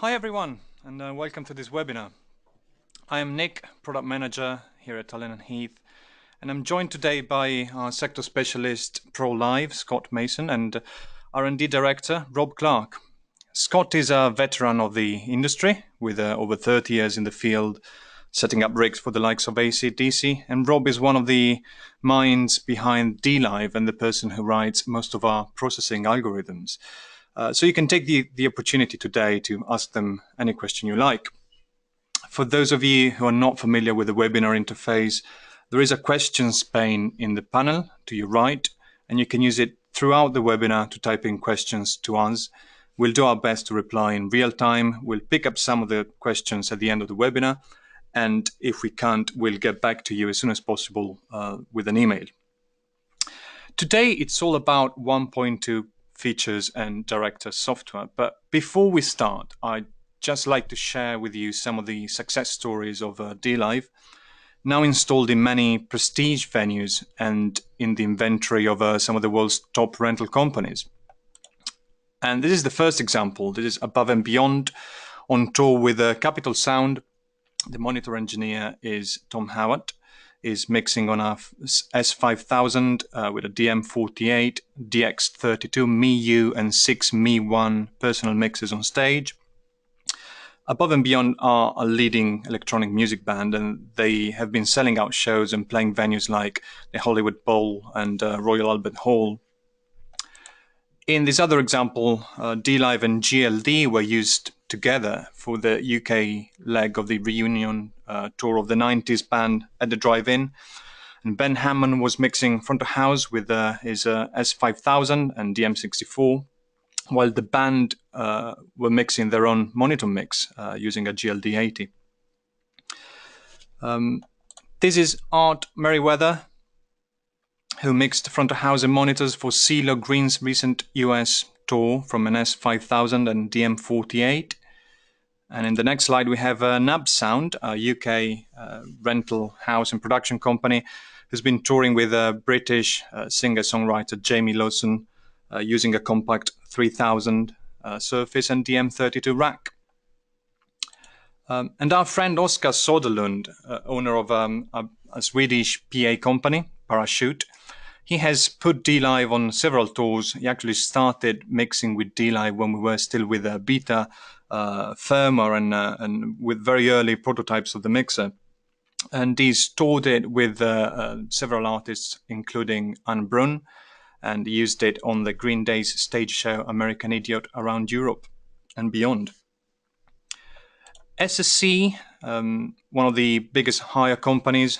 Hi everyone, and welcome to this webinar. I am Nick, Product Manager here at Tallinn and Heath, and I'm joined today by our sector specialist Pro Live, Scott Mason, and R&D Director Rob Clark. Scott is a veteran of the industry with over 30 years in the field, setting up rigs for the likes of AC/DC, and Rob is one of the minds behind dLive and the person who writes most of our processing algorithms. So you can take the opportunity today to ask them any question you like. For those of you who are not familiar with the webinar interface, there is a questions pane in the panel to your right, and you can use it throughout the webinar to type in questions to us. We'll do our best to reply in real time. We'll pick up some of the questions at the end of the webinar, and if we can't, we'll get back to you as soon as possible with an email. Today, it's all about 1.2 features and director software. But before we start, I'd just like to share with you some of the success stories of dLive, now installed in many prestige venues and in the inventory of some of the world's top rental companies. And this is the first example. This is Above and Beyond on tour with Capital Sound. The monitor engineer is Tom Howard, is mixing on a S5000 with a DM48, DX32, MIU, and 6 MI1 personal mixers on stage. Above and Beyond are a leading electronic music band, and they have been selling out shows and playing venues like the Hollywood Bowl and Royal Albert Hall. In this other example, dLive and GLD were used together for the UK leg of the reunion tour of the 90s band at the Drive-In. And Ben Hammond was mixing front of house with his S5000 and DM64, while the band were mixing their own monitor mix using a GLD80. This is Art Merriweather, who mixed front of house and monitors for CeeLo Green's recent US tour from an S5000 and DM48. And in the next slide, we have Nab Sound, a UK rental house and production company, who's been touring with British singer-songwriter Jamie LAWSON using a compact 3000 Surface and DM32 rack. And our friend Oskar Soderlund, owner of a Swedish PA company, Parachute, he has put dLive on several tours. He actually started mixing with dLive when we were still with beta firmware and with very early prototypes of the mixer. And he's toured it with several artists, including BRUN, and used it on the Green Day's stage show American Idiot around Europe and beyond. SSC, one of the biggest hire companies,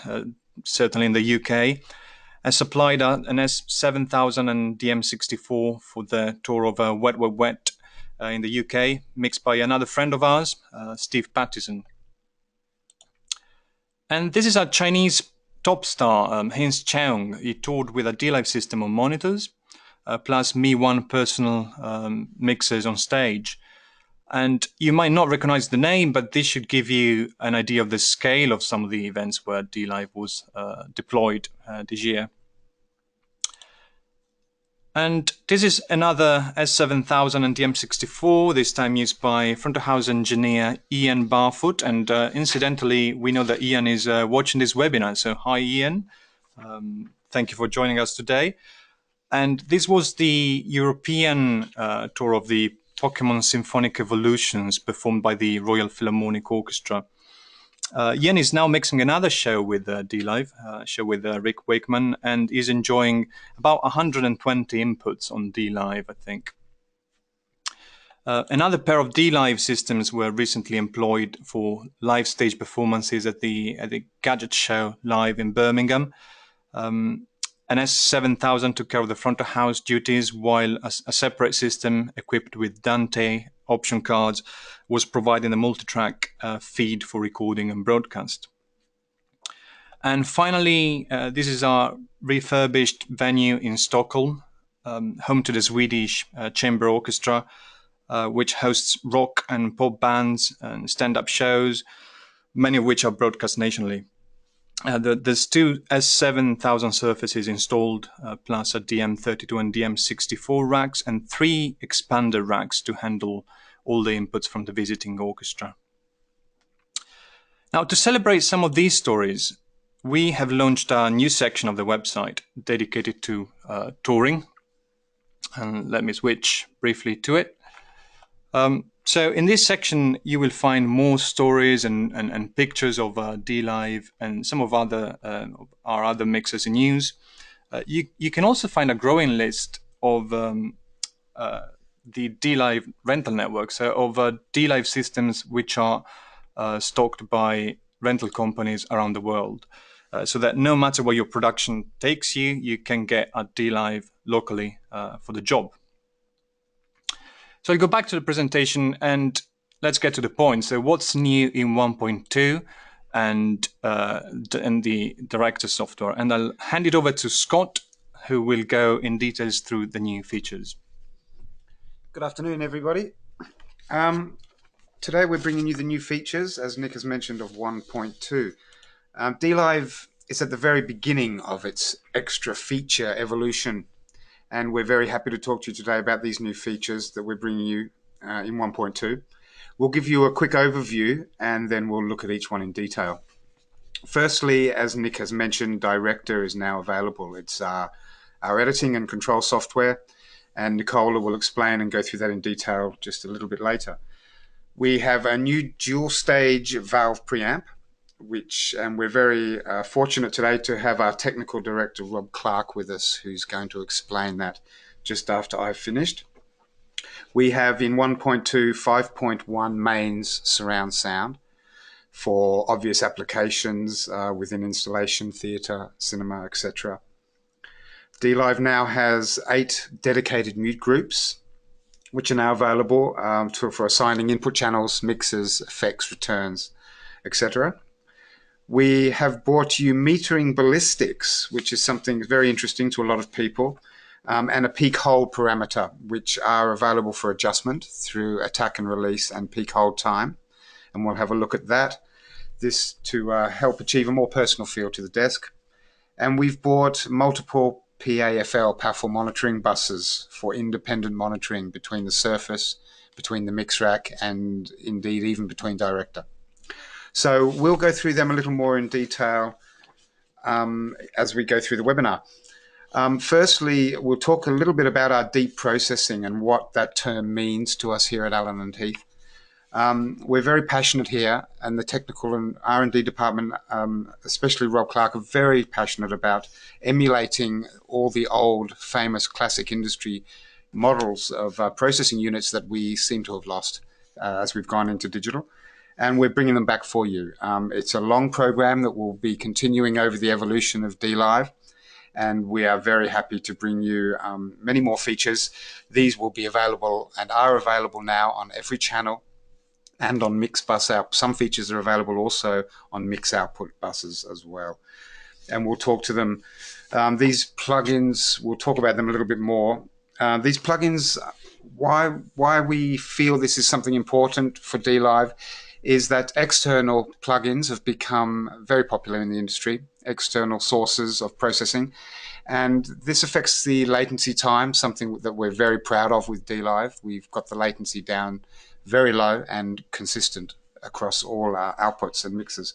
certainly in the UK, has supplied an S7000 and DM64 for the tour of Wet Wet Wet in the UK, mixed by another friend of ours, Steve Pattison. And this is a Chinese top star, HINS CHEUNG. He toured with a dLive system on monitors, plus MI1 personal mixers on stage. And you might not recognize the name, but this should give you an idea of the scale of some of the events where dLive was deployed this year. And this is another S7000 and DM64, this time used by front of house engineer Ian Barfoot. And incidentally, we know that Ian is watching this webinar. So hi, Ian. Thank you for joining us today. And this was the European tour of the Pokemon Symphonic Evolutions performed by the Royal Philharmonic Orchestra. Ian is now mixing another show with dLive, show with Rick Wakeman, and is enjoying about 120 inputs on dLive, I think. Another pair of dLive systems were recently employed for live stage performances at the GADGET show live in Birmingham. An S7000 took care of the front of house duties, while a separate system equipped with Dante option cards was providing a multi-track feed for recording and broadcast. And finally, this is our refurbished venue in Stockholm, home to the Swedish Chamber Orchestra, which hosts rock and pop bands and stand-up shows, many of which are broadcast nationally. There's two S7000 surfaces installed, plus a DM32 and DM64 racks, and 3 expander racks to handle all the inputs from the visiting orchestra. Now, to celebrate some of these stories, we have launched a new section of the website dedicated to touring. And let me switch briefly to it. So in this section, you will find more stories and pictures of dLive and some of our other mixers in use. You can also find a growing list of the dLive rental network, so of dLive systems which are stocked by rental companies around the world, so that no matter where your production takes you, you can get a dLive locally for the job. So I'll go back to the presentation and let's get to the point. So what's new in 1.2 and the director software? And I'll hand it over to Scott, who will go in details through the new features. Good afternoon, everybody. Today we're bringing you the new features, as Nick has mentioned, of 1.2. dLive is at the very beginning of its extra feature evolution, and we're very happy to talk to you today about these new features that we're bringing you in 1.2. We'll give you a quick overview and then we'll look at each one in detail. Firstly, as Nick has mentioned, Director is now available. It's our editing and control software, and Nicola will explain and go through that in detail just a little bit later. We have a new dual stage valve preamp, and we're very fortunate today to have our technical director Rob Clark with us, who's going to explain that just after I've finished. We have in 1.2 5.1 mains surround sound for obvious applications within installation, theatre, cinema, etc. dLive now has 8 dedicated mute groups, which are now available for assigning input channels, mixers, effects, returns, etc. We have brought you metering ballistics, which is something very interesting to a lot of people, and a peak hold parameter, which are available for adjustment through attack and release and peak hold time. And we'll have a look at that. This to help achieve a more personal feel to the desk. And we've brought multiple PAFL, powerful monitoring buses, for independent monitoring between the surface, between the mix rack, and indeed even between director. So we'll go through them a little more in detail as we go through the webinar. Firstly, we'll talk a little bit about our deep processing and what that term means to us here at Allen & Heath. We're very passionate here, and the technical and R&D department, especially Rob Clark, are very passionate about emulating all the old famous classic industry models of processing units that we seem to have lost as we've gone into digital. And we're bringing them back for you. It's a long program that will be continuing over the evolution of dLive, and we are very happy to bring you many more features. These will be available and are available now on every channel and on mix bus out. Some features are available also on mix output buses as well. And we'll talk to them. These plugins, we'll talk about them a little bit more. These plugins, why we feel this is something important for dLive is that external plugins have become very popular in the industry, external sources of processing. And this affects the latency time, something that we're very proud of with dLive. We've got the latency down very low and consistent across all our outputs and mixes.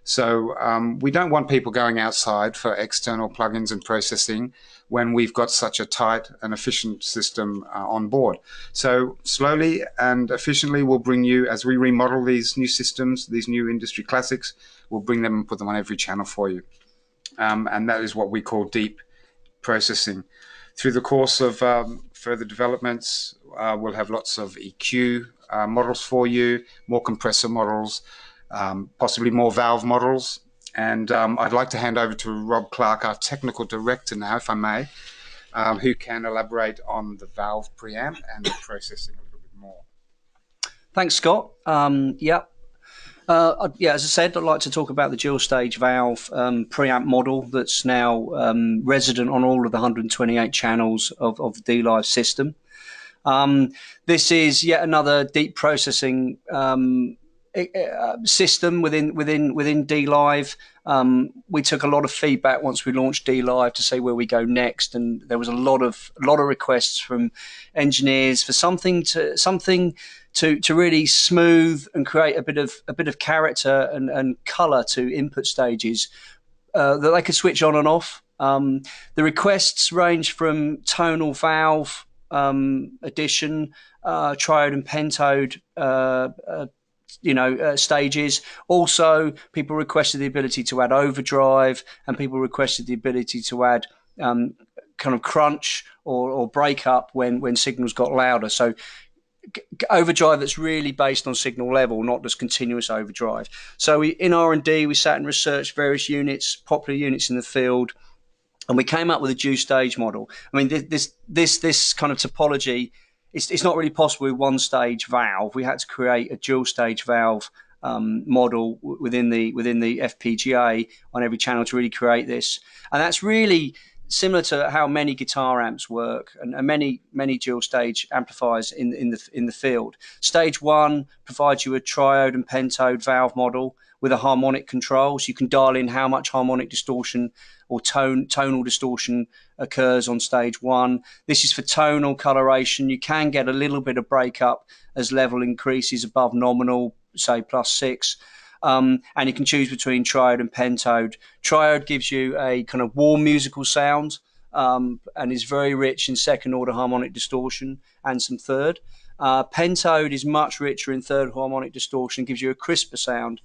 So we don't want people going outside for external plugins and processing when we've got such a tight and efficient system on board. So slowly and efficiently we'll bring you, as we remodel these new systems, these new industry classics, we'll bring them and put them on every channel for you. And that is what we call deep processing. Through the course of further developments, we'll have lots of EQ models for you, more compressor models, possibly more valve models. And I'd like to hand over to Rob Clark, our technical director now, if I may, who can elaborate on the valve preamp and the processing a little bit more. Thanks, Scott. Yeah, as I said, I'd like to talk about the dual stage valve preamp model that's now resident on all of the 128 channels of the dLive system. This is yet another deep processing system within dLive. We took a lot of feedback once we launched dLive to say where we go next, and there was a lot of requests from engineers for something to really smooth and create a bit of character and color to input stages that they could switch on and off. The requests range from tonal valve addition, triode and pentode stages. Also, people requested the ability to add overdrive, and people requested the ability to add kind of crunch or break up when signals got louder. So overdrive that's really based on signal level, not just continuous overdrive. So in R&D, we sat and researched various units, popular units in the field, and we came up with a dual stage model. I mean, this kind of topology, it's not really possible with one stage valve. We had to create a dual stage valve model within the FPGA on every channel to really create this. And that's really similar to how many guitar amps work and many dual stage amplifiers in the field. Stage one provides you a triode and pentode valve model with a harmonic control, so you can dial in how much harmonic distortion or tonal distortion occurs on stage one. This is for tonal coloration. You can get a little bit of breakup as level increases above nominal, say +6. And you can choose between triode and pentode. Triode gives you a kind of warm musical sound and is very rich in second order harmonic distortion and some third. Pentode is much richer in third harmonic distortion, gives you a crisper sound.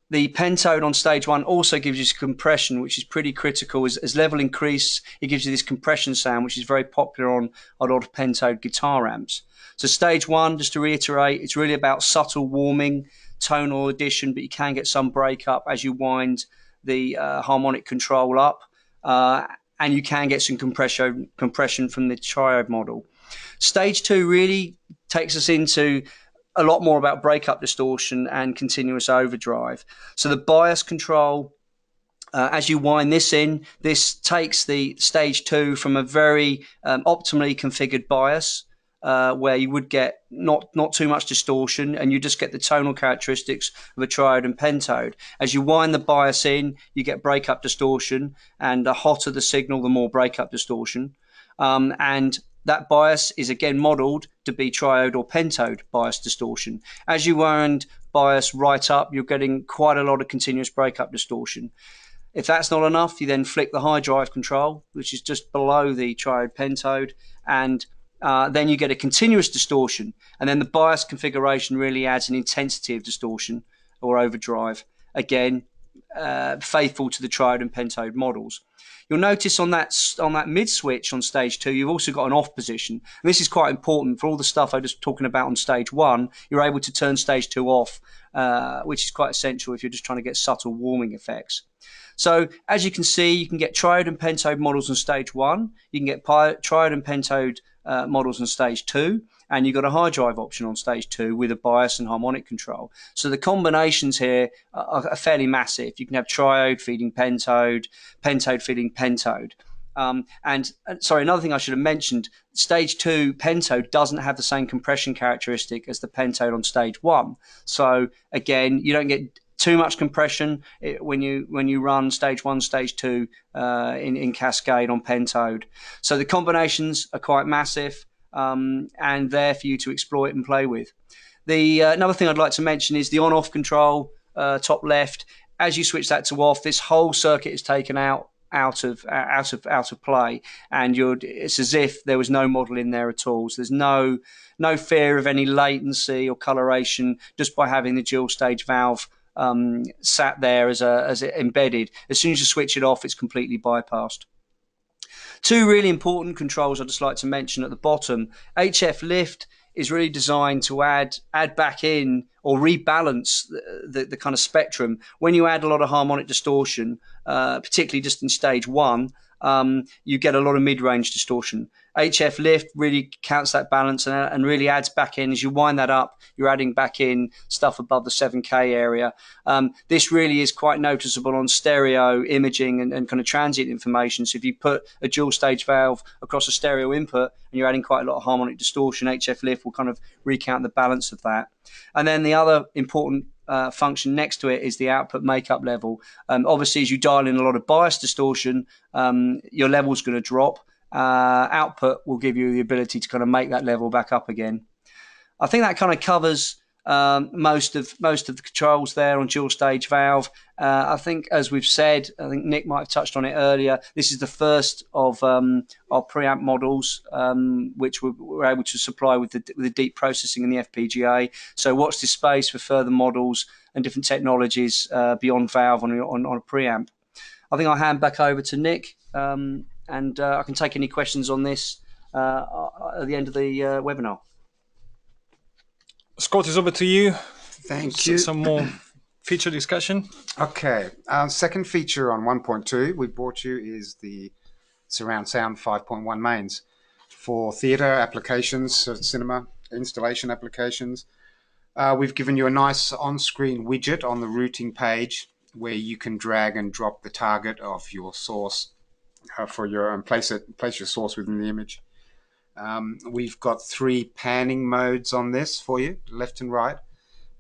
The pentode on stage one also gives you compression, which is pretty critical. As level increase, it gives you this compression sound, which is very popular on a lot of pentode guitar amps. So stage one, just to reiterate, it's really about subtle warming, tonal addition, but you can get some breakup as you wind the harmonic control up, and you can get some compression from the triode model. Stage two really takes us into a lot more about breakup distortion and continuous overdrive. So the bias control, as you wind this in, this takes the stage two from a very optimally configured bias, where you would get not too much distortion, and you just get the tonal characteristics of a triode and pentode. As you wind the bias in, you get breakup distortion, and the hotter the signal, the more breakup distortion. And that bias is again modeled to be triode or pentode bias distortion. As you wind bias right up, you're getting quite a lot of continuous breakup distortion. If that's not enough, you then flick the high drive control, which is just below the triode pentode, and then you get a continuous distortion. And then the bias configuration really adds an intensity of distortion or overdrive, again, faithful to the triode and pentode models. You'll notice on that mid switch on stage two, you've also got an off position. And this is quite important for all the stuff I was talking about on stage one. You're able to turn stage two off, which is quite essential if you're just trying to get subtle warming effects. So as you can see, you can get triode and pentode models on stage one. You can get triode and pentode models on stage two. And you've got a high drive option on stage two with a bias and harmonic control. So the combinations here are fairly massive. You can have triode feeding pentode, pentode feeding pentode. Sorry, another thing I should have mentioned, stage two pentode doesn't have the same compression characteristic as the pentode on stage one. So again, you don't get too much compression when you run stage one, stage two in cascade on pentode. So the combinations are quite massive. And there for you to exploit and play with. The another thing I'd like to mention is the on-off control, top left. As you switch that to off, this whole circuit is taken out of play, and it's as if there was no model in there at all. So there's no fear of any latency or coloration just by having the dual stage valve sat there as embedded. As soon as you switch it off, it's completely bypassed. Two really important controls I'd just like to mention at the bottom. HF lift is really designed to add back in or rebalance the kind of spectrum. When you add a lot of harmonic distortion, particularly just in stage one, you get a lot of mid-range distortion. HF lift really counts that balance and really adds back in. As you wind that up, you're adding back in stuff above the 7K area. This really is quite noticeable on stereo imaging and kind of transient information. So if you put a dual stage valve across a stereo input and you're adding quite a lot of harmonic distortion, HF lift will kind of recount the balance of that. And then the other important function next to it is the output makeup level. Obviously, as you dial in a lot of bias distortion, your level's going to drop. Output will give you the ability to kind of make that level back up again. I think that kind of covers most of the controls there on dual stage valve. I think, as we've said, I think Nick might have touched on it earlier. This is the first of our preamp models, which we're able to supply with the deep processing in the FPGA. So watch this space for further models and different technologies beyond valve on a preamp. I think I'll hand back over to Nick, and I can take any questions on this at the end of the webinar. Scott, is over to you. Thank you. Some more feature discussion. Okay. Second feature on 1.2 we brought you is the surround sound 5.1 mains for theatre applications, cinema installation applications. We've given you a nice on-screen widget on the routing page where you can drag and drop the target of your source for your place your source within the image. We've got 3 panning modes on this for you, left and right.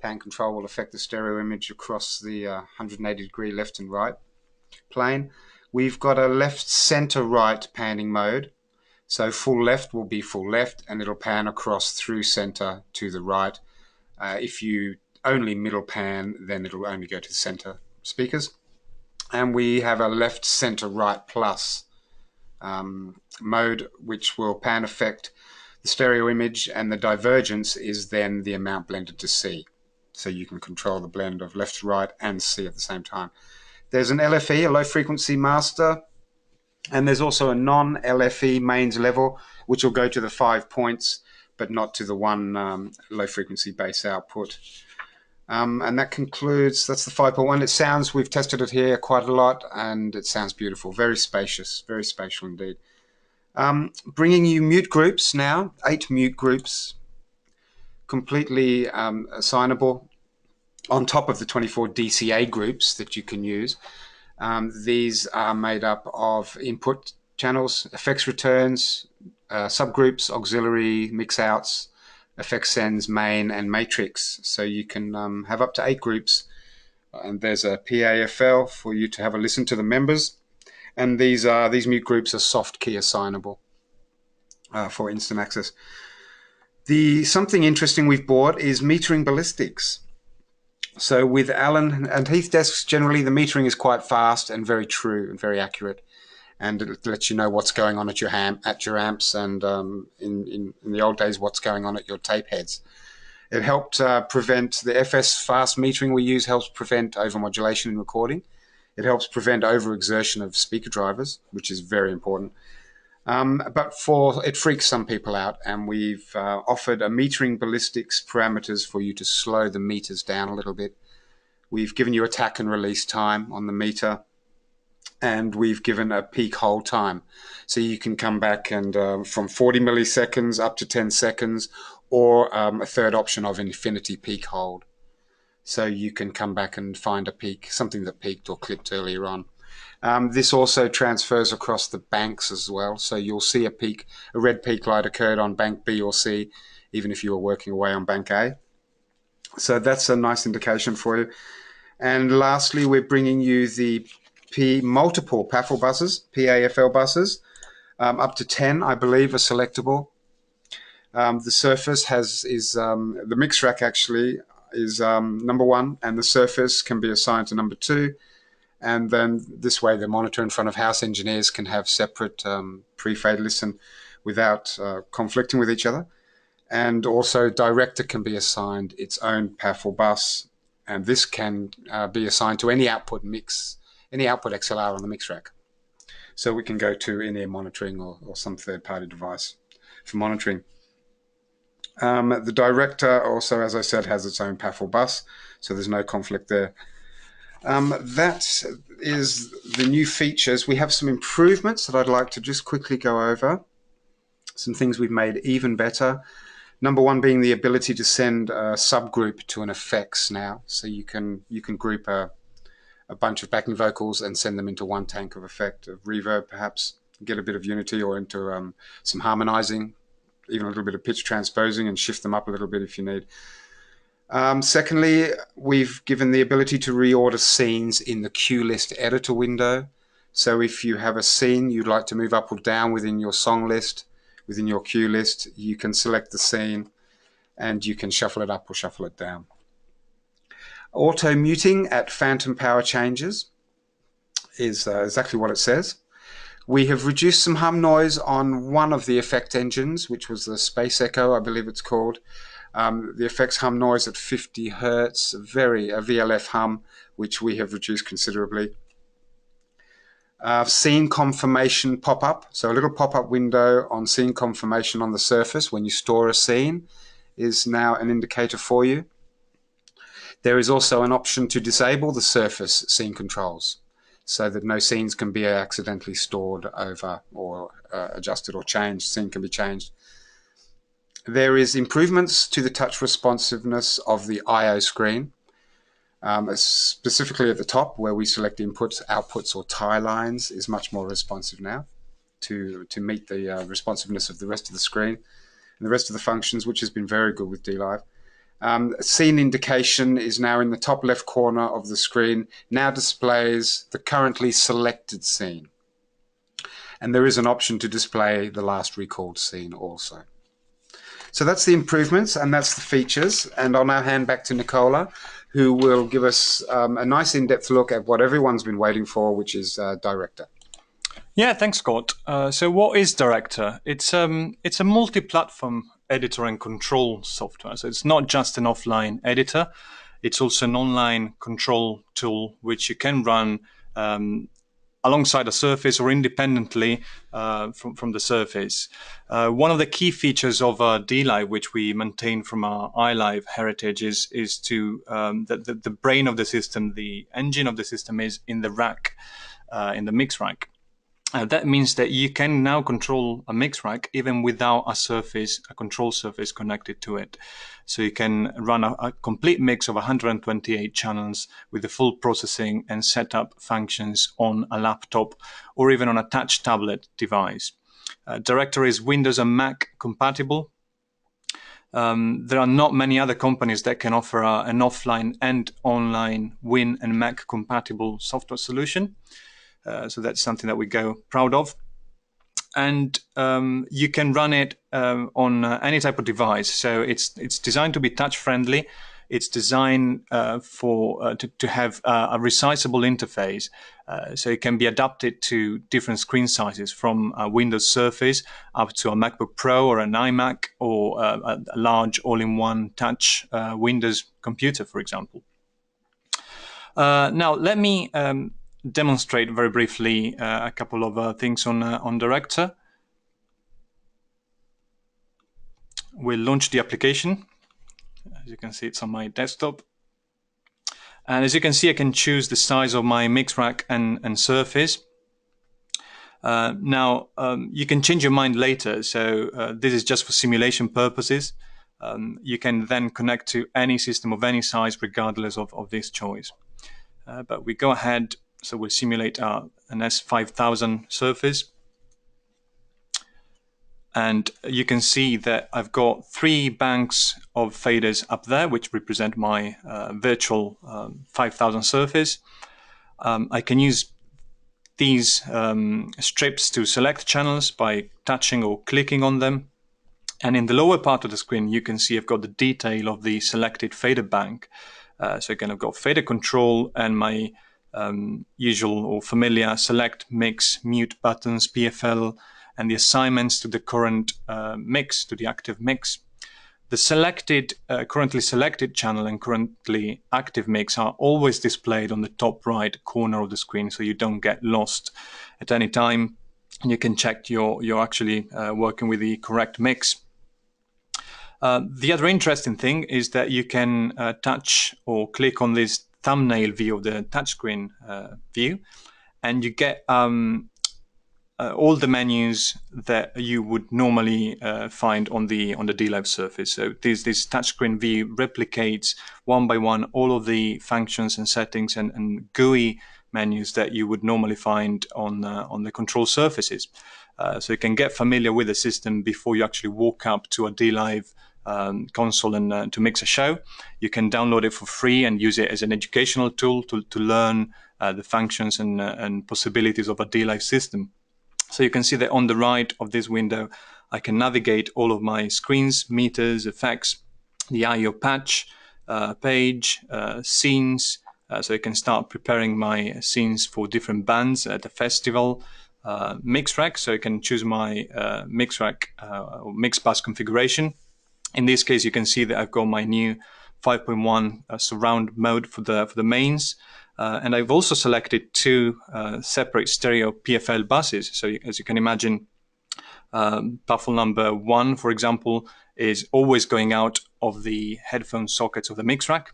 Pan control will affect the stereo image across the 180 degree left and right plane. We've got a left center right panning mode. So full left will be full left and it'll pan across through center to the right. If you only middle pan, then it'll only go to the center speakers. And we have a left center right plus mode, which will pan affect the stereo image, and the divergence is then the amount blended to C. So you can control the blend of left to right and C at the same time. There's an LFE, a low frequency master, and there's also a non-LFE mains level, which will go to the 5 points, but not to the one low frequency bass output. And that concludes, that's the 5.1. It sounds, we've tested it here quite a lot, and it sounds beautiful. Very spacious, very spatial indeed. Bringing you mute groups now, 8 mute groups, completely assignable on top of the 24 DCA groups that you can use. These are made up of input channels, effects returns, subgroups, auxiliary, mix outs, effects sends, main, and matrix. So you can have up to 8 groups, and there's a PAFL for you to have a listen to the members. And these mute groups are soft key assignable for instant access. Something interesting we've bought is metering ballistics. So with Alan and Heath desks, generally the metering is quite fast and very true and very accurate, and it lets you know what's going on at your amps, and in the old days what's going on at your tape heads. It helped prevent the FS fast metering we use, helps prevent overmodulation in recording. It helps prevent overexertion of speaker drivers, which is very important. But it freaks some people out, and we've offered a metering ballistics parameters for you to slow the meters down a little bit. We've given you attack and release time on the meter, and we've given a peak hold time. So you can come back and from 40 milliseconds up to 10 seconds, or a third option of infinity peak hold. So you can come back and find a peak, something that peaked or clipped earlier on. This also transfers across the banks as well. So you'll see a red peak light occurred on bank B or C, even if you were working away on bank A. So that's a nice indication for you. And lastly, we're bringing you the multiple PAFL buses, PAFL buses, up to 10, I believe, are selectable. The surface the mix rack actually is number 1, and the surface can be assigned to number 2. And then this way the monitor in front of house engineers can have separate pre-fade listen without conflicting with each other. And also director can be assigned its own PAFL bus, and this can be assigned to any output XLR on the mix rack. So we can go to in-ear monitoring or some third-party device for monitoring. The director also, as I said, has its own PAFL bus, so there's no conflict there. That is the new features. We have some improvements that I'd like to just quickly go over. Some things we've made even better. Number one being the ability to send a subgroup to an effects now. So you can group a bunch of backing vocals and send them into one tank of effect, of reverb perhaps, get a bit of unity, or into some harmonizing, even a little bit of pitch transposing, and shift them up a little bit if you need. Secondly, we've given the ability to reorder scenes in the cue list editor window. So if you have a scene you'd like to move up or down within your song list, within your cue list, you can select the scene and you can shuffle it up or shuffle it down. Auto muting at phantom power changes is exactly what it says. We have reduced some hum noise on one of the effect engines, which was the Space Echo, I believe it's called. The effects hum noise at 50 Hertz, a VLF hum, which we have reduced considerably. Scene confirmation pop-up, so a little pop-up window on scene confirmation on the surface when you store a scene is now an indicator for you. There is also an option to disable the surface scene controls so that no scenes can be accidentally stored over or adjusted or changed. Scene can be changed. There is improvements to the touch responsiveness of the I/O screen, specifically at the top where we select inputs, outputs, or tie lines is much more responsive now to meet the responsiveness of the rest of the screen and the rest of the functions, which has been very good with dLive. Scene indication is now in the top left corner of the screen, now displays the currently selected scene. And there is an option to display the last recalled scene also. So that's the improvements and that's the features. And I'll now hand back to Nicola, who will give us a nice in-depth look at what everyone's been waiting for, which is Director. Yeah, thanks, Scott. So what is Director? It's a multi-platform editor and control software. So it's not just an offline editor. It's also an online control tool, which you can run alongside a surface or independently from the surface. One of the key features of dLive, which we maintain from our iLive heritage, is to the brain of the system, the engine of the system is in the rack, in the mix rack. That means that you can now control a mix rack even without a control surface connected to it. So you can run a complete mix of 128 channels with the full processing and setup functions on a laptop or even on a touch tablet device. Director is Windows and Mac compatible. There are not many other companies that can offer an offline and online Win and Mac compatible software solution. So that's something that we go proud of. And you can run it on any type of device. So it's designed to be touch friendly. It's designed to have a resizable interface. So it can be adapted to different screen sizes, from a Windows Surface up to a MacBook Pro or an iMac or a large all-in-one touch Windows computer, for example. Now, let me demonstrate very briefly a couple of things on Director. We'll launch the application. As you can see, it's on my desktop. And as you can see, I can choose the size of my mix rack and surface. Now, you can change your mind later. So this is just for simulation purposes. You can then connect to any system of any size, regardless of this choice. But we go ahead. So we'll simulate an S5000 surface. And you can see that I've got 3 banks of faders up there, which represent my virtual 5000 surface. I can use these strips to select channels by touching or clicking on them. And in the lower part of the screen, you can see I've got the detail of the selected fader bank. So again, I've got fader control and my usual or familiar select, mix, mute buttons, PFL, and the assignments to the current mix, to the active mix. The currently selected channel and currently active mix are always displayed on the top right corner of the screen, so you don't get lost at any time. And you can check you're actually working with the correct mix. The other interesting thing is that you can touch or click on these thumbnail view of the touchscreen view, and you get all the menus that you would normally find on the dLive surface. So this touchscreen view replicates one by one all of the functions and settings and GUI menus that you would normally find on the control surfaces. So you can get familiar with the system before you actually walk up to a dLive console and to mix a show. You can download it for free and use it as an educational tool to learn the functions and possibilities of a dLive system. So you can see that on the right of this window, I can navigate all of my screens, meters, effects, the I/O patch, page, scenes. So I can start preparing my scenes for different bands at the festival. Mix rack, so I can choose my mix rack or mix bus configuration. In this case, you can see that I've got my new 5.1 surround mode for the mains. And I've also selected two separate stereo PFL buses. So as you can imagine, baffle number 1, for example, is always going out of the headphone sockets of the mix rack.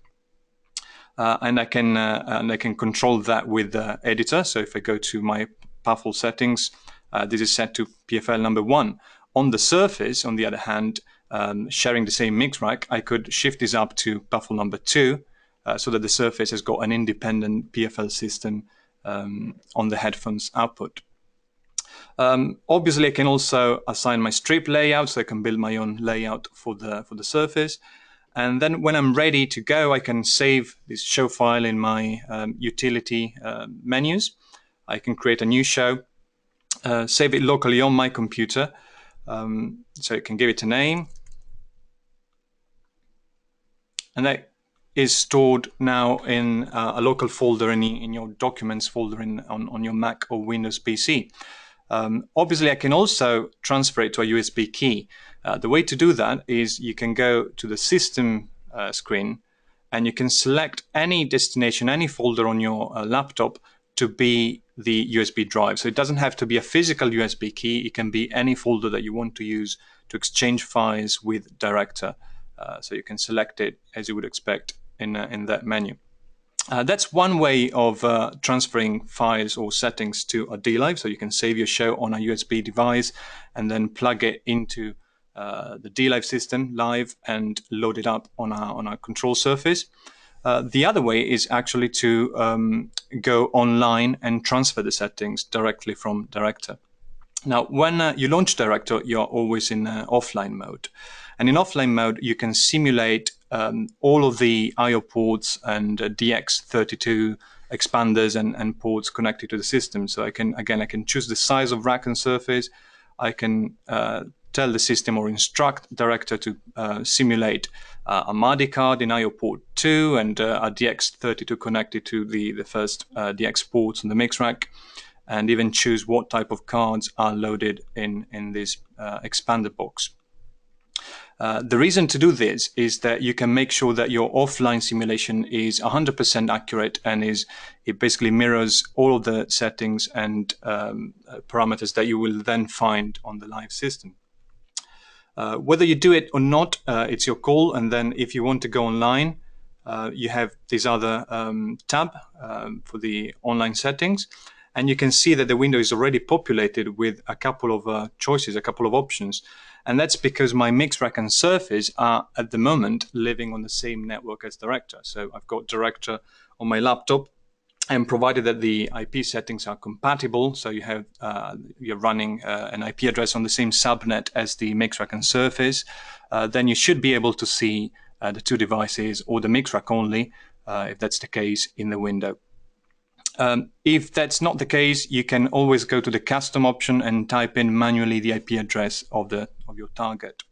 And I can control that with the editor. So if I go to my baffle settings, this is set to PFL number 1. On the surface, on the other hand, sharing the same mix rack, I could shift this up to baffle number 2. So that the surface has got an independent PFL system on the headphones output. Obviously, I can also assign my strip layout, so I can build my own layout for the surface. And then when I'm ready to go, I can save this show file in my utility menus. I can create a new show, save it locally on my computer. So I can give it a name. And that is stored now in a local folder in your documents folder on your Mac or Windows PC. Obviously, I can also transfer it to a USB key. The way to do that is you can go to the system screen and you can select any destination, any folder on your laptop to be the USB drive. So it doesn't have to be a physical USB key. It can be any folder that you want to use to exchange files with Director. So you can select it as you would expect in that menu. That's one way of transferring files or settings to a dLive. So you can save your show on a USB device and then plug it into the dLive system live and load it up on a control surface. The other way is actually to go online and transfer the settings directly from Director. Now, when you launch Director, you're always in offline mode. And in offline mode, you can simulate all of the I/O ports and DX32 expanders and ports connected to the system. So I can choose the size of rack and surface. I can tell the system or instruct Director to simulate a MADI card in I/O port 2 and a DX32 connected to the first DX ports on the mix rack, and even choose what type of cards are loaded in this expander box. The reason to do this is that you can make sure that your offline simulation is 100% accurate and it basically mirrors all of the settings and parameters that you will then find on the live system. Whether you do it or not, it's your call. And then if you want to go online, you have this other tab for the online settings. And you can see that the window is already populated with a couple of choices, a couple of options. And that's because my mix rack and surface are at the moment living on the same network as Director. So I've got Director on my laptop, and provided that the IP settings are compatible, so you're running an IP address on the same subnet as the mix rack and surface, then you should be able to see the two devices or the mix rack only, if that's the case, in the window. If that's not the case, you can always go to the custom option and type in manually the IP address of your target.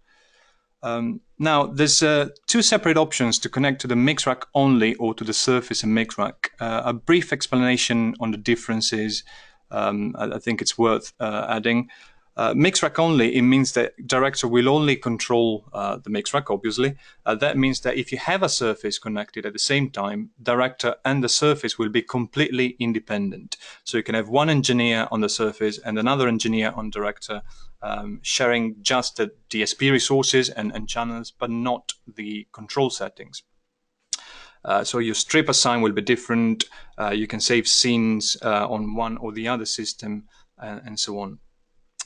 Now, there's two separate options to connect to the mix rack only or to the surface and mix rack. A brief explanation on the differences, I think it's worth adding. Mix rack only, it means that Director will only control the mix rack, obviously. That means that if you have a surface connected at the same time, Director and the surface will be completely independent. So you can have one engineer on the surface and another engineer on Director, sharing just the DSP resources and channels, but not the control settings. So your strip assign will be different. You can save scenes on one or the other system, and so on.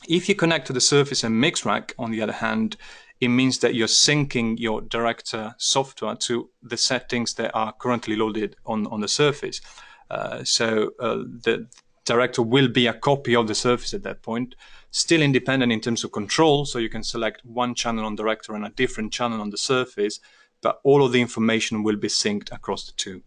If you connect to the Surface and Mix Rack, on the other hand, it means that you're syncing your Director software to the settings that are currently loaded on the Surface. So the Director will be a copy of the Surface at that point, still independent in terms of control. So you can select one channel on Director and a different channel on the Surface, but all of the information will be synced across the two.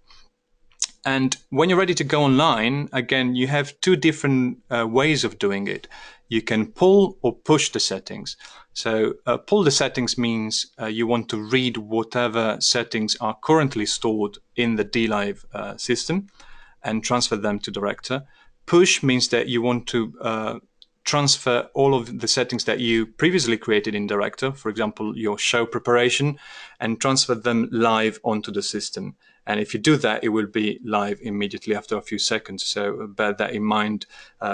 And when you're ready to go online, again, you have two different ways of doing it. You can pull or push the settings. So pull the settings means you want to read whatever settings are currently stored in the dLive system and transfer them to Director. Push means that you want to transfer all of the settings that you previously created in Director, for example, your show preparation, and transfer them live onto the system. And if you do that, it will be live immediately after a few seconds. So bear that in mind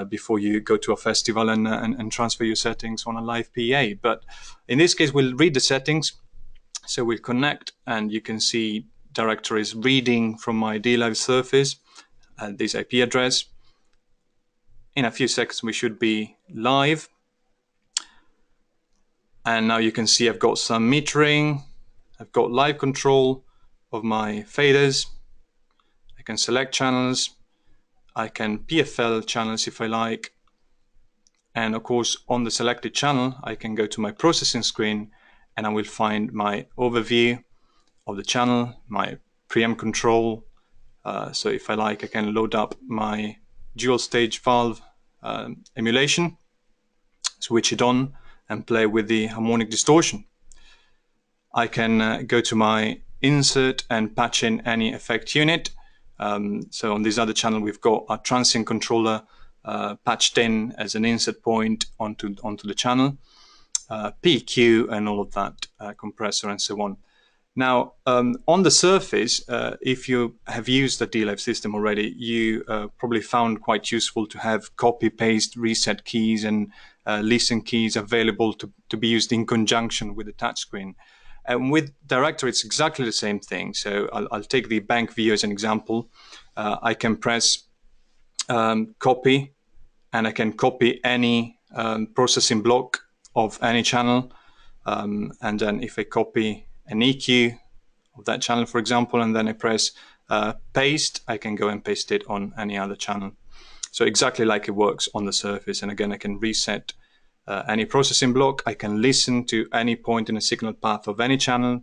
before you go to a festival and transfer your settings on a live PA. But in this case, we'll read the settings. So we'll connect, and you can see Director is reading from my dLive Surface this IP address. In a few seconds, we should be live. And now you can see I've got some metering. I've got live control of my faders. I can select channels. I can PFL channels if I like. And of course, on the selected channel, I can go to my processing screen and I will find my overview of the channel, my preamp control. So if I like, I can load up my dual stage valve emulation, switch it on, and play with the harmonic distortion. I can go to my insert and patch in any effect unit. So on this other channel, we've got a transient controller patched in as an insert point onto the channel, PQ and all of that, compressor and so on. Now, on the Surface, if you have used the dLive system already, you probably found quite useful to have copy, paste, reset keys and listen keys available to be used in conjunction with the touchscreen. And with Director, it's exactly the same thing. So I'll take the bank view as an example. I can press copy, and I can copy any processing block of any channel. And then if I copy an EQ of that channel, for example, and then I press paste, I can go and paste it on any other channel. So exactly like it works on the Surface. And again, I can reset any processing block. I can listen to any point in a signal path of any channel.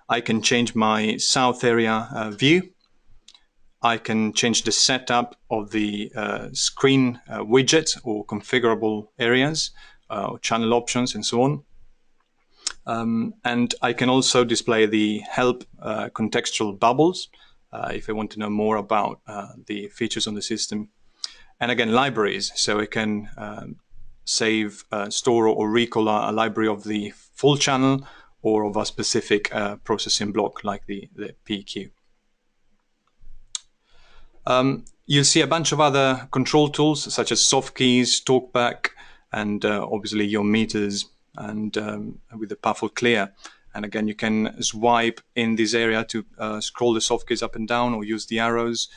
I can change my south area view. I can change the setup of the screen widget or configurable areas, channel options, and so on. And I can also display the help contextual bubbles if I want to know more about the features on the system. And again, libraries. So I can save, store, or recall a library of the full channel or of a specific processing block like the PQ. You'll see a bunch of other control tools such as soft keys, talkback, and obviously your meters and with the powerful clear. And again, you can swipe in this area to scroll the soft keys up and down or use the arrows.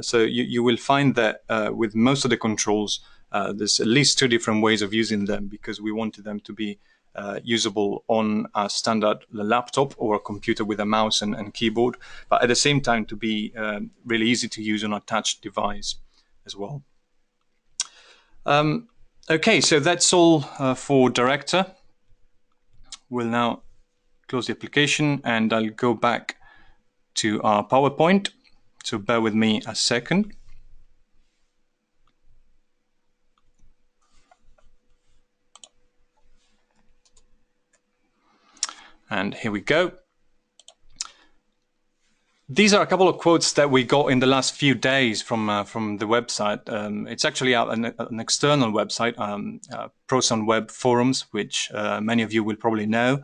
So you will find that with most of the controls, there's at least two different ways of using them because we wanted them to be usable on a standard laptop or a computer with a mouse and keyboard, but at the same time to be really easy to use on a touch device as well. Okay, so that's all for Director. We'll now close the application and I'll go back to our PowerPoint. So bear with me a second. And here we go. These are a couple of quotes that we got in the last few days from the website. It's actually an external website, ProSound Web Forums, which many of you will probably know.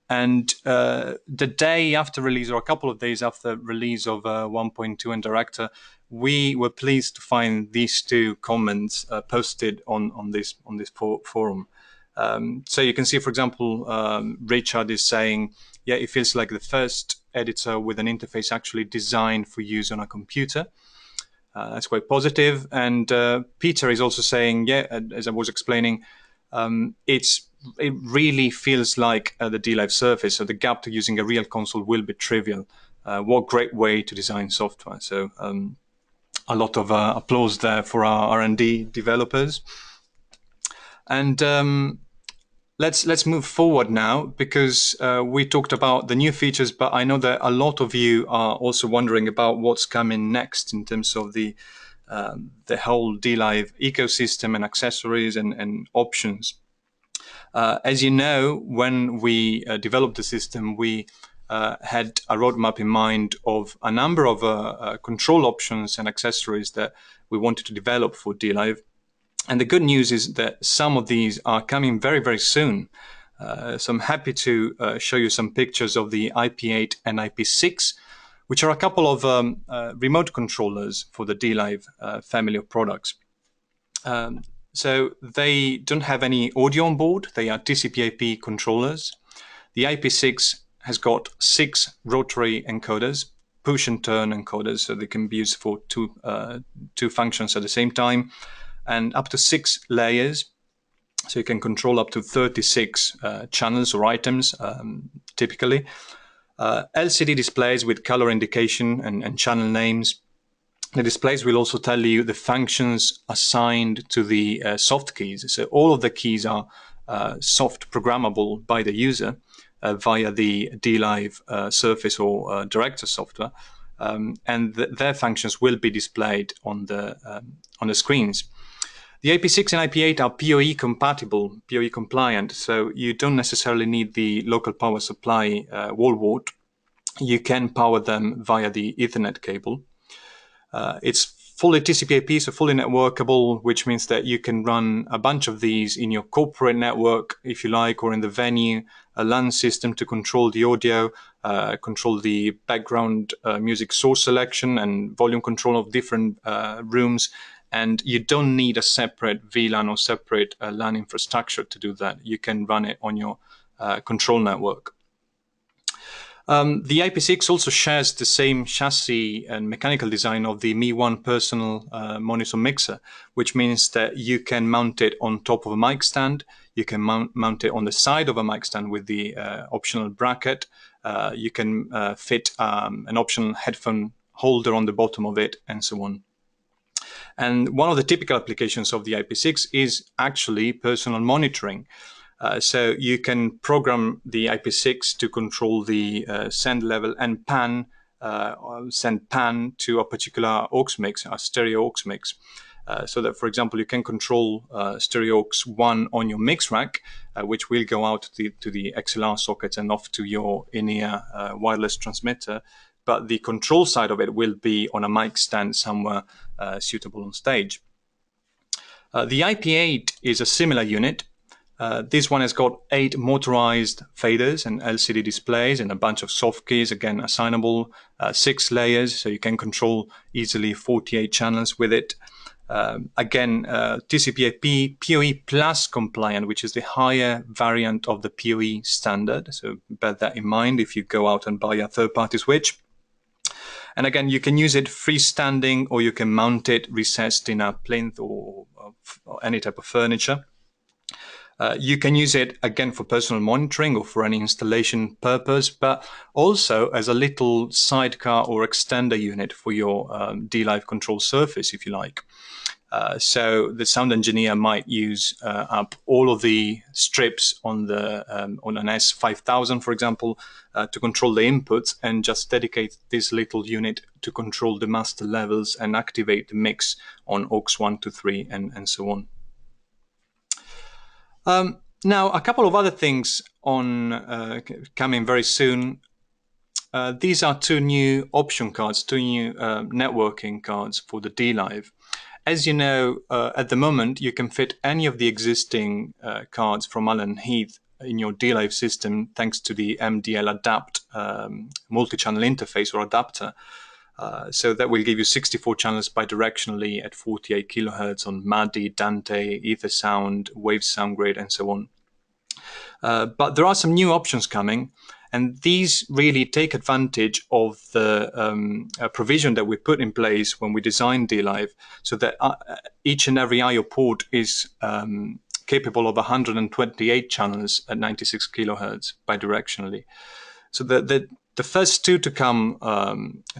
And the day after release, or a couple of days after release of 1.2 and Director, we were pleased to find these two comments posted on this forum. So you can see, for example, Richard is saying, yeah, it feels like the first editor with an interface actually designed for use on a computer. That's quite positive. And Peter is also saying, yeah, as I was explaining, it really feels like the dLive surface, so the gap to using a real console will be trivial. What great way to design software. So a lot of applause there for our R&D developers. And let's move forward now, because we talked about the new features, but I know that a lot of you are also wondering about what's coming next in terms of the whole dLive ecosystem and accessories and options. As you know, when we developed the system, we had a roadmap in mind of a number of control options and accessories that we wanted to develop for dLive. And the good news is that some of these are coming very, very soon. So I'm happy to show you some pictures of the IP8 and IP6, which are a couple of remote controllers for the dLive family of products. So they don't have any audio on board. They are TCP/IP controllers. The IP6 has got 6 rotary encoders, push and turn encoders, so they can be used for two functions at the same time, and up to 6 layers. So you can control up to 36 channels or items, typically. LCD displays with color indication and channel names. The displays will also tell you the functions assigned to the soft keys. So all of the keys are soft programmable by the user via the dLive Surface or Director software, and their functions will be displayed on the screens. The IP6 and IP8 are PoE compatible, PoE compliant, so you don't necessarily need the local power supply wall wart. You can power them via the Ethernet cable. It's fully TCP/IP, so fully networkable, which means that you can run a bunch of these in your corporate network, if you like, or in the venue, a LAN system to control the audio, control the background music source selection and volume control of different rooms. And you don't need a separate VLAN or separate LAN infrastructure to do that. You can run it on your control network. The IP6 also shares the same chassis and mechanical design of the Mi1 personal monitor mixer, which means that you can mount it on top of a mic stand. You can mount it on the side of a mic stand with the optional bracket. You can fit an optional headphone holder on the bottom of it, and so on. And one of the typical applications of the IP6 is actually personal monitoring. So you can program the IP6 to control the send level and pan, send pan to a particular aux mix, a stereo aux mix. So that, for example, you can control stereo aux 1 on your mix rack, which will go out to the XLR socket and off to your in-ear wireless transmitter. But the control side of it will be on a mic stand somewhere suitable on stage. The IP8 is a similar unit. This one has got 8 motorized faders and LCD displays and a bunch of soft keys, again assignable, 6 layers, so you can control easily 48 channels with it. Again, TCP/IP PoE Plus compliant, which is the higher variant of the PoE standard. So bear that in mind if you go out and buy a third-party switch. And again, you can use it freestanding, or you can mount it recessed in a plinth or any type of furniture. You can use it, again, for personal monitoring or for any installation purpose, but also as a little sidecar or extender unit for your dLive control surface, if you like. So the sound engineer might use up all of the strips on an S5000, for example, to control the inputs, and just dedicate this little unit to control the master levels and activate the mix on aux 1 to 3 and so on. Now, a couple of other things on coming very soon. These are 2 new option cards, 2 new networking cards for the dLive. As you know, at the moment, you can fit any of the existing cards from Allen Heath in your dLive system thanks to the MDL Adapt multi-channel interface or adapter. So that will give you 64 channels bidirectionally at 48 kilohertz on MADI, Dante, Ether Sound, Wave Sound Grid, and so on. But there are some new options coming, and these really take advantage of the provision that we put in place when we designed dLive, so that each and every I/O port is capable of 128 channels at 96 kilohertz bidirectionally. So the first two to come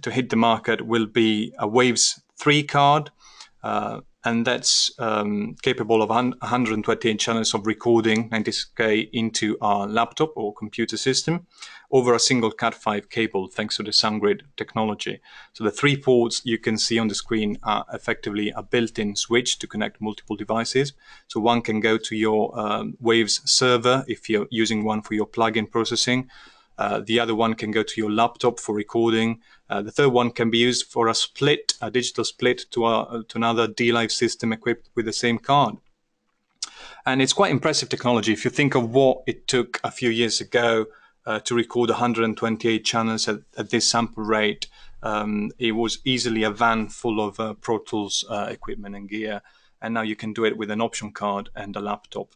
to hit the market will be a Waves 3 card, and that's capable of 128 channels of recording 96K into our laptop or computer system over a single Cat5 cable, thanks to the SoundGrid technology. So the 3 ports you can see on the screen are effectively a built-in switch to connect multiple devices. So one can go to your Waves server if you're using one for your plugin processing. The other one can go to your laptop for recording. The third one can be used for a digital split to another dLive system equipped with the same card. And it's quite impressive technology. If you think of what it took a few years ago to record 128 channels at this sample rate, it was easily a van full of Pro Tools equipment and gear. And now you can do it with an option card and a laptop.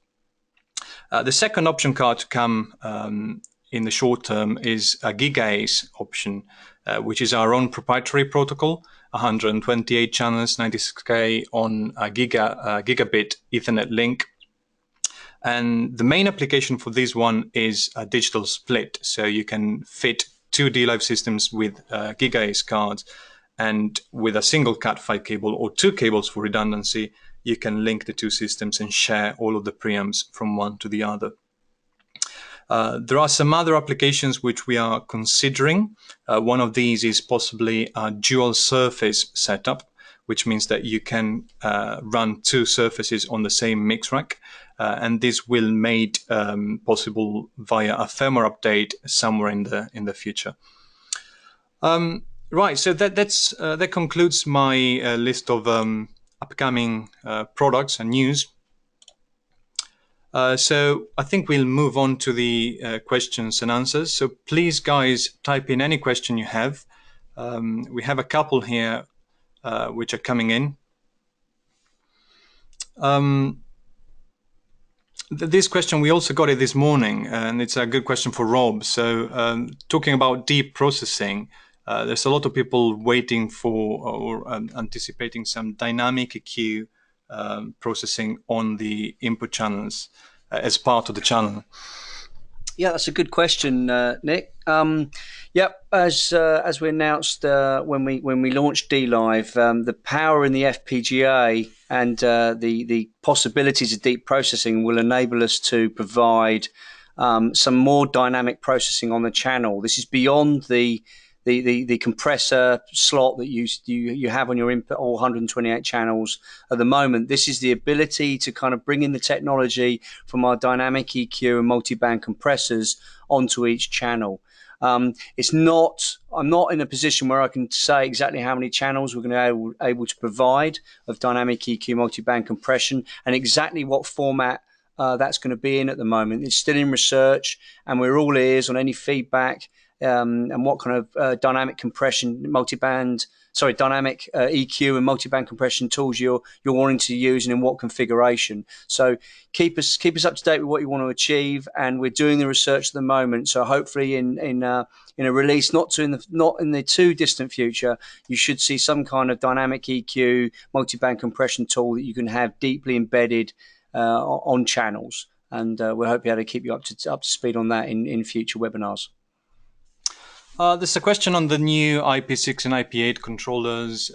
The second option card to come in the short term is a GigaAce option, which is our own proprietary protocol, 128 channels, 96K on a gigabit Ethernet link. And the main application for this one is a digital split. So you can fit 2 dLive systems with GigaAce cards, and with a single Cat5 cable or 2 cables for redundancy, you can link the 2 systems and share all of the preamps from one to the other. There are some other applications which we are considering. One of these is possibly a dual surface setup, which means that you can run 2 surfaces on the same mix rack. And this will be made possible via a firmware update somewhere in the future. Right, so that concludes my list of upcoming products and news. So I think we'll move on to the questions and answers. So please, guys, type in any question you have. We have a couple here which are coming in. This question, we also got it this morning, and it's a good question for Rob. So talking about deep processing, there's a lot of people waiting for or anticipating some dynamic EQ processing on the input channels as part of the channel. Yeah, that's a good question, Nick. Yep, as we announced when we launched dLive, the power in the FPGA and the possibilities of deep processing will enable us to provide some more dynamic processing on the channel. This is beyond the compressor slot that you have on your input, all 128 channels at the moment. This is the ability to kind of bring in the technology from our dynamic EQ and multi-band compressors onto each channel. I'm not in a position where I can say exactly how many channels we're going to be able to provide of dynamic EQ multi-band compression and exactly what format that's going to be in at the moment. It's still in research, and we're all ears on any feedback and what kind of dynamic EQ and multi-band compression tools you're wanting to use and in what configuration. So keep us up to date with what you want to achieve, and we're doing the research at the moment. So hopefully in a release not in the too distant future, you should see some kind of dynamic EQ multi-band compression tool that you can have deeply embedded on channels, and we'll hope to be able to keep you up to speed on that in future webinars. There's a question on the new IP6 and IP8 controllers,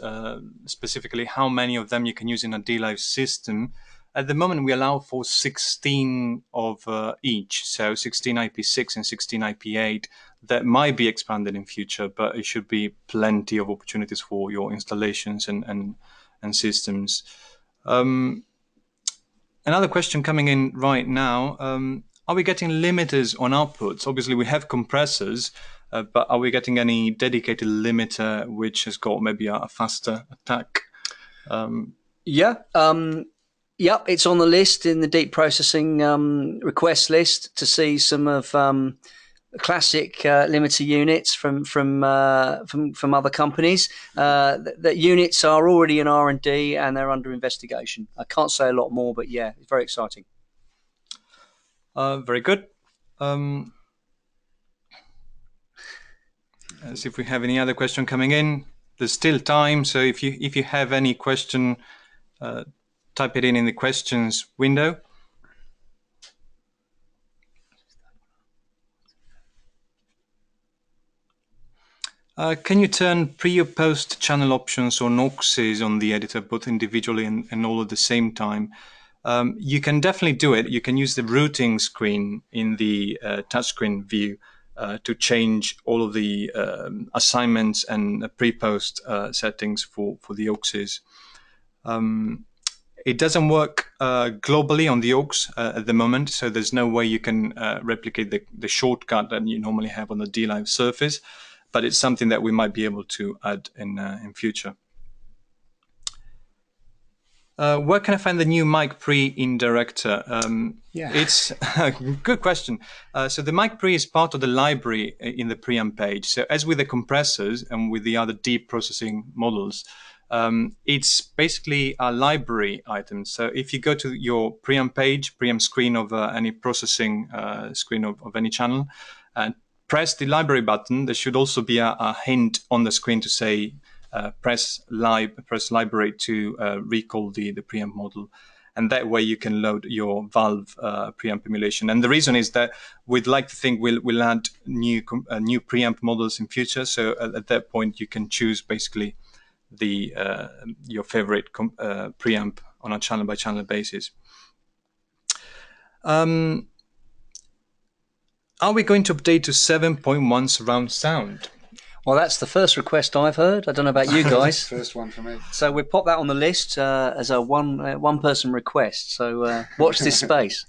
specifically how many of them you can use in a dLive system. At the moment, we allow for 16 of each, so 16 IP6 and 16 IP8. That might be expanded in future, but it should be plenty of opportunities for your installations and systems. Another question coming in right now, are we getting limiters on outputs? Obviously, we have compressors, but are we getting any dedicated limiter which has got maybe a faster attack? Yep, it's on the list in the deep processing request list to see some of classic limiter units from other companies. That units are already in R&D and they're under investigation. I can't say a lot more, but yeah, it's very exciting. Very good. See if we have any other question coming in. There's still time, so if you have any question, type it in the questions window. Can you turn pre or post channel options or noxes on the editor both individually and all at the same time? You can definitely do it. You can use the routing screen in the touchscreen view to change all of the assignments and pre-post settings for the auxes. It doesn't work globally on the aux at the moment, so there's no way you can replicate the shortcut that you normally have on the dLive surface, but it's something that we might be able to add in future. Where can I find the new mic pre in Director? It's a good question. So the mic pre is part of the library in the preamp page. So as with the compressors and with the other deep processing models, it's basically a library item. So if you go to your preamp page, preamp screen of any processing screen of any channel, and press the library button, there should also be a hint on the screen to say press library to recall the preamp model, and that way you can load your valve preamp emulation. And the reason is that we'd like to think we'll add new preamp models in future. So at that point you can choose basically the your favorite preamp on a channel by channel basis. Are we going to update to 7.1 surround sound? Well, that's the first request I've heard. I don't know about you guys. First one for me. So we pop that on the list as a one-person request. So watch this space.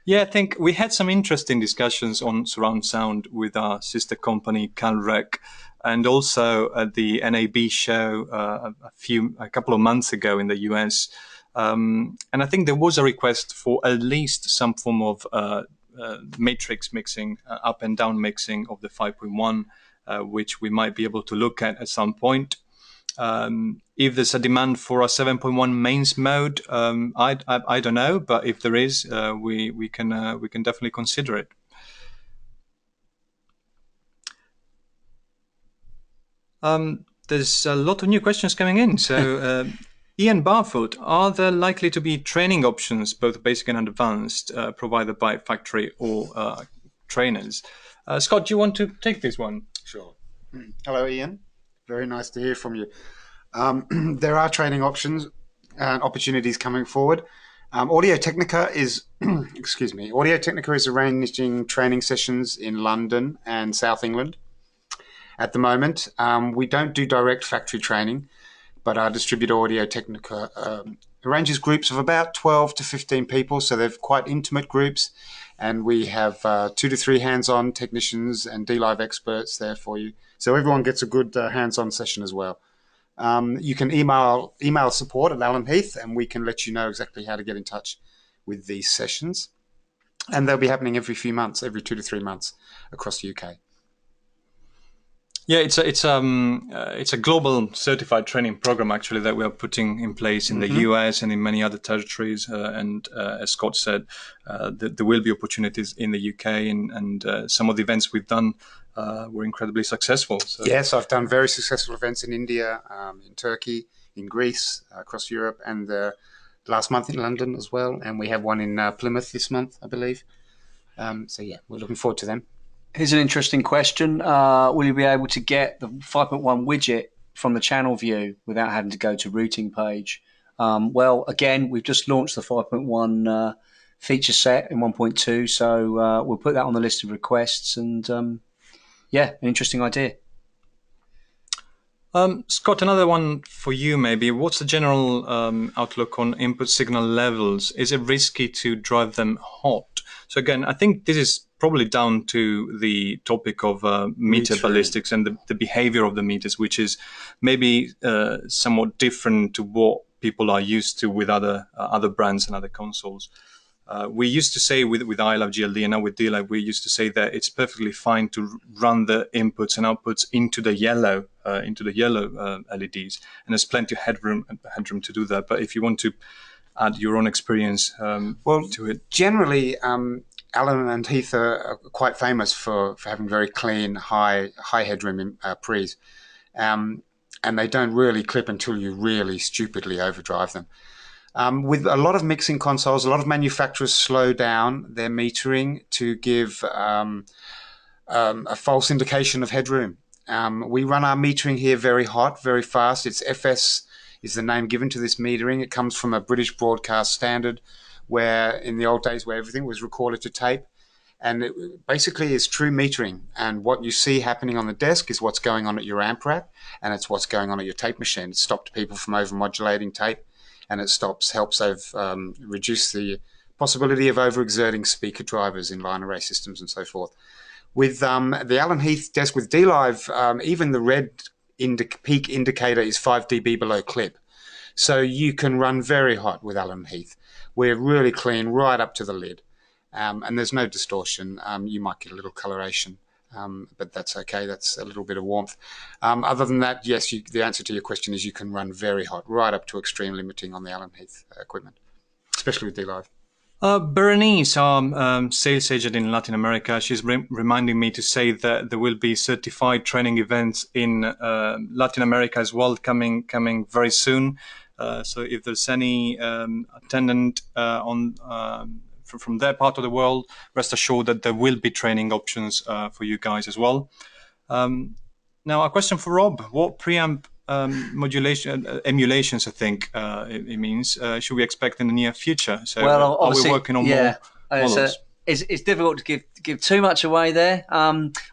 Yeah, I think we had some interesting discussions on surround sound with our sister company Calrec, and also at the NAB show a couple of months ago in the US. And I think there was a request for at least some form of matrix mixing, up and down mixing of the 5.1. Which we might be able to look at some point. If there's a demand for a 7.1 mains mode, I don't know, but if there is, we can definitely consider it. There's a lot of new questions coming in. So Ian Barfoot, are there likely to be training options, both basic and advanced, provided by factory or trainers? Scott, do you want to take this one? Sure. Hello, Ian. Very nice to hear from you. There are training options and opportunities coming forward. Audio Technica is, excuse me, Audio Technica is arranging training sessions in London and South England at the moment. We don't do direct factory training, but our distributor Audio Technica arranges groups of about 12 to 15 people, so they're quite intimate groups. And we have 2 to 3 hands-on technicians and dLive experts there for you. So everyone gets a good hands-on session as well. You can email support at Alan Heath, and we can let you know exactly how to get in touch with these sessions. And they'll be happening every few months, every 2 to 3 months across the UK. Yeah, it's a global certified training program actually that we are putting in place in the US and in many other territories. And as Scott said, there will be opportunities in the UK, and some of the events we've done were incredibly successful. So. Yes, I've done very successful events in India, in Turkey, in Greece, across Europe, and last month in London as well. And we have one in Plymouth this month, I believe. So yeah, we're looking forward to them. Here's an interesting question. Will you be able to get the 5.1 widget from the channel view without having to go to routing page? Well, again, we've just launched the 5.1 feature set in 1.2, so we'll put that on the list of requests, and yeah, an interesting idea. Scott, another one for you maybe. What's the general outlook on input signal levels? Is it risky to drive them hot? So again, I think this is probably down to the topic of meter ballistics and the behavior of the meters, which is maybe somewhat different to what people are used to with other brands and other consoles. We used to say with iLove GLD and now with dLive, we used to say that it's perfectly fine to run the inputs and outputs into the yellow LEDs, and there's plenty of headroom to do that. But if you want to add your own experience to it, generally, Allen and Heath are quite famous for having very clean, high headroom pre's. And they don't really clip until you really stupidly overdrive them. With a lot of mixing consoles, a lot of manufacturers slow down their metering to give a false indication of headroom. We run our metering here very hot, very fast. It's FS is the name given to this metering. It comes from a British broadcast standard where in the old days where everything was recorded to tape. And it basically is true metering. And what you see happening on the desk is what's going on at your amp rack, and it's what's going on at your tape machine. It stopped people from overmodulating tape, and it helps reduce the possibility of overexerting speaker drivers in line array systems and so forth. With the Allen Heath desk with dLive, even the red peak indicator is 5 dB below clip. So you can run very hot with Allen Heath. We're really clean right up to the lid. And there's no distortion. You might get a little coloration, but that's okay. That's a little bit of warmth. Other than that, yes, the answer to your question is you can run very hot, right up to extreme limiting on the Allen Heath equipment, especially with dLive. Berenice, our sales agent in Latin America, she's reminding me to say that there will be certified training events in Latin America as well coming very soon. So if there's any attendant from their part of the world, rest assured that there will be training options for you guys as well. Now, a question for Rob. What preamp modulation emulations, I think it means, should we expect in the near future? So well, are we working on more models? It's difficult to give too much away there.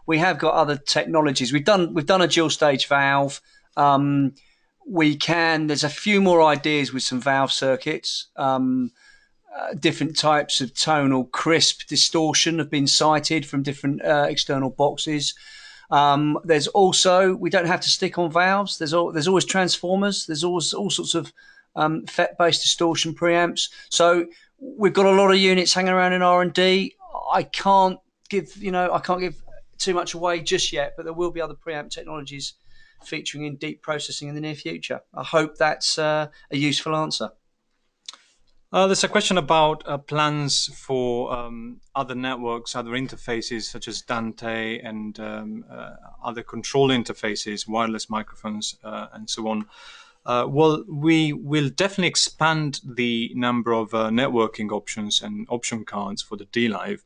We have got other technologies. We've done a dual stage valve. There's a few more ideas with some valve circuits. Different types of tonal crisp distortion have been cited from different external boxes. There's also, we don't have to stick on valves. There's always transformers. There's always all sorts of FET-based distortion preamps. So we've got a lot of units hanging around in R&D. I can't give too much away just yet, but there will be other preamp technologies featuring in deep processing in the near future. I hope that's a useful answer. There's a question about plans for other networks, other interfaces such as Dante and other control interfaces, wireless microphones, and so on. Well, we will definitely expand the number of networking options and option cards for the dLive.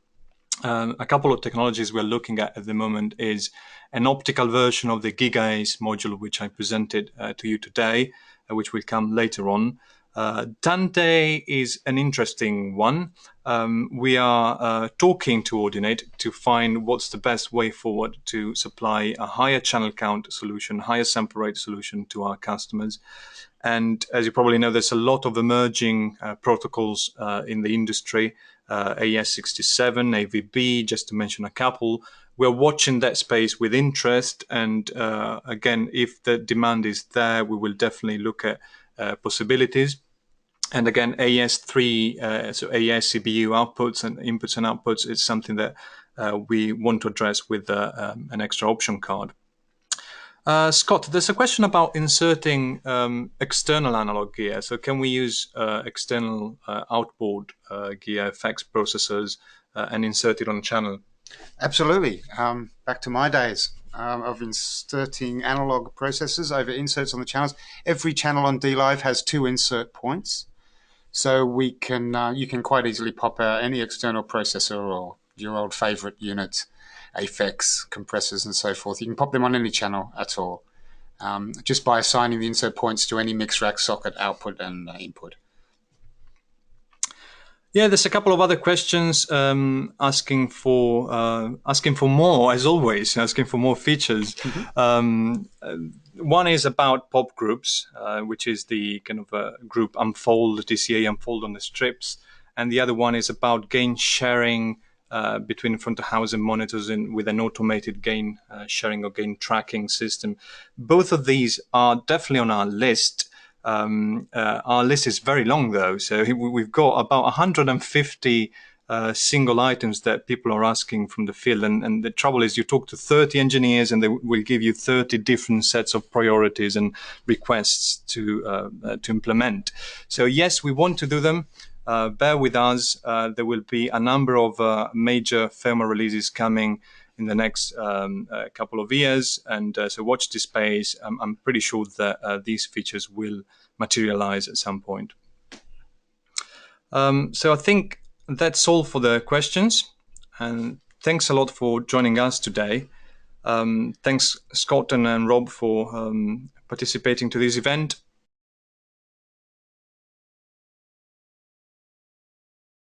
A couple of technologies we're looking at the moment is an optical version of the GigaAce module, which I presented to you today, which will come later on. Dante is an interesting one. We are talking to Ordinate to find what's the best way forward to supply a higher channel count solution, higher sample rate solution to our customers. And as you probably know, there's a lot of emerging protocols in the industry, AES67, AVB, just to mention a couple. We're watching that space with interest. And again, if the demand is there, we will definitely look at possibilities. And again, AES3, so AES CBU outputs and inputs and outputs is something that we want to address with an extra option card. Scott, there's a question about inserting external analog gear. So can we use external outboard gear effects processors and insert it on a channel? Absolutely. Back to my days of inserting analog processors over inserts on the channels. Every channel on dLive has 2 insert points. So we can you can quite easily pop any external processor or your old favorite units, AFEX, compressors and so forth. You can pop them on any channel at all, just by assigning the insert points to any mix rack socket output and input. Yeah, there's a couple of other questions asking for more, as always, asking for more features. Mm-hmm. One is about pop groups, which is the kind of group unfold, DCA unfold on the strips, and the other one is about gain sharing between front of house and monitors with an automated gain sharing or gain tracking system. Both of these are definitely on our list. Our list is very long, though, so we've got about 150 single items that people are asking from the field. And the trouble is, you talk to 30 engineers and they will give you 30 different sets of priorities and requests to implement. So yes, we want to do them. Bear with us. There will be a number of major firmware releases coming in the next couple of years. And so watch this space. I'm pretty sure that these features will materialize at some point. So I think that's all for the questions. And thanks a lot for joining us today. Thanks, Scott and Rob, for participating to this event.